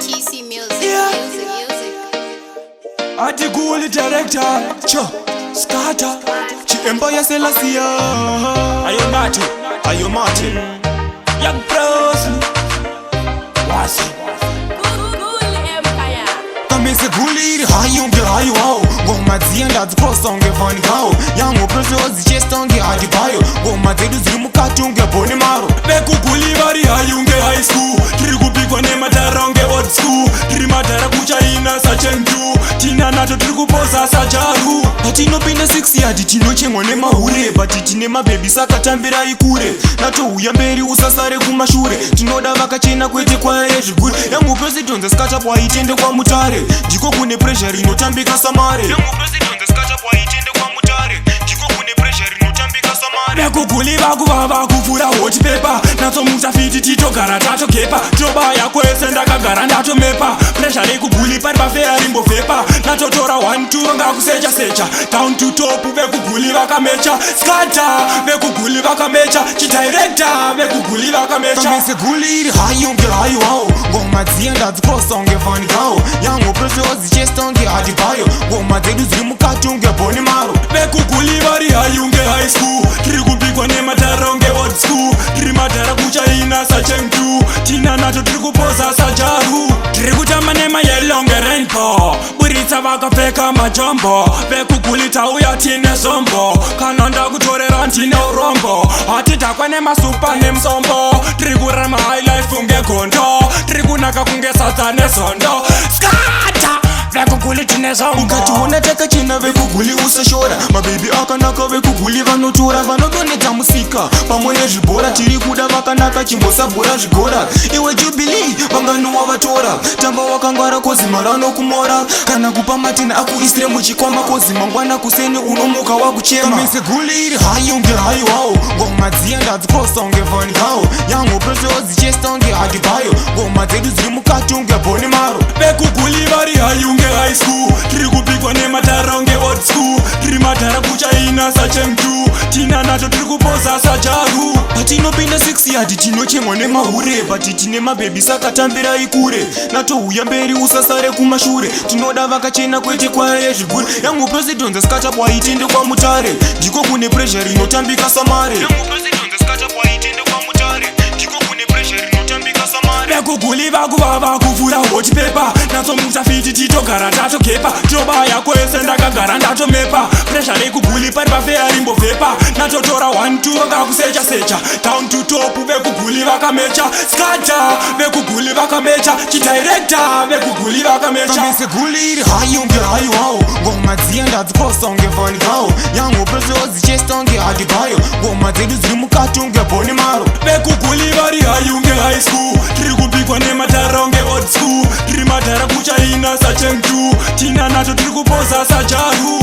TC Music, music. Ati Guli director, cho, scatter, chi Empire Selassie. Ayo Nati, ayo Martin, Young Bros, what's it? Guli Empire. Kamese Guli, hayo nge hayo hao. Goma zienda zikrosonge vani hao. Yango prozo zichestonge adibayo. Goma zedu zimukatunge boni maro. Beku Guli bari hayo nge high school. Kiri kupikwa nema taronge old school. Kiri matara kucha ina sachenju. Tina nato trikupoza sajaru. Atino pinda 6 yadi tino chengwa nema hure. Bati tinema baby saka tambira ikure. Nato uyamberi usasare kumashure. Tinoda vaka chena kwete kwa eji good. Yango presidonza skata kwa itende kwa mutare. Jiko kune pressure inotambika samare. Yango presidonza skata kwa itende kwa mutare. Jiko kune pressure inotambika samare. Beku Guli baku baba kufura hot paper. Nato mutafiti tito gara tato kepa. Joba ya kwese ndaka gara ndato mepa. Pressure leku Guli pari bafea rimbo fepa. Nato tora 1-2 nga kusecha secha. Down to top beku Guli baka mecha. Skata beku Guli baka mecha. Chidirector beku Guli baka mecha. Kamese Guli hayo nge hayo hao. Goma zienda zikrosonge vani hao. Yango prezo zichestonge adibayo. Goma zedu zimukatunge boni maro. Beku Guli bari hayo nge high school. Kiri kupikwa nema taronge old school. Kiri matara kucha ina sachenju. Tina nato trikupoza sajaru. Kiri kutama nema yelonge rainbow. Burita vaka feka majombo. Beku Guli tauya tine sombo. Kananda kutorera ntine urombo. Atitakwa nema super nemsombo. Trikurama high life unge kondo. Trikunaka kunge satane sondo. Skata Beku Guli tine sombo. Ukati unataka china Beku Guli usashora. Mababy akanaka Beku Guli vanotura. Vanodoneta musika pamwe zvibhora. Tiri kuda vakanaka chimbosabhora zvigora. Iwe Jubilee vanganuwa vatora. Tamba wakangwara kozima ranokumora. Kana kupa matina akuisire muchikwama kozima ngwana kuseni unomuka wakuchema. Kamese Guli hayo nge hayo hao. Goma zienda zikrosonge vani hao. Yango prezo zichestonge adibayo. Goma zedu zimukatunge boni maro. Beku Guli bari hayo nge high school. Kiri kupikwa nema taronge old school. Kiri matara kucha ina sachenju. Tina nato trikupoza sajaru. Atino pinda 6 yadi tino chengwa nema hure. Bati tinema baby saka tambira ikure. Nato uyamberi usasare kumashure. Tinoda vaka chena kwete kwa eji good. Yango presidonza skata kwa itende kwa mutare. Jiko kune pressure inotambika samare. Yango presidonza skata kwa itende kwa mutare. Jiko kune pressure inotambika samare. Beku Guli baku baba kufura hot paper. Nato mutafiti tito gara tato kepa. Joba ya kwese ndaka gara ndato mepa. Pressure leku Guli pari bafea rimbo fepa. Nato tora 1-2 nga kusecha secha. Down to top Beku Guli baka mecha. Skata Beku Guli baka mecha. Chidirector Beku Guli baka mecha. Kamese Guli hayo nge hayo hao. Goma zienda zikrosonge vani hao. Yango prezo zichestonge adibayo. Goma zedu zimukatunge boni maro. Beku Guli bari hayo nge high school. Kiri kupikwa nema taronge old school. Kiri matara kucha ina sachenju. Tina nato trikupoza sajaru.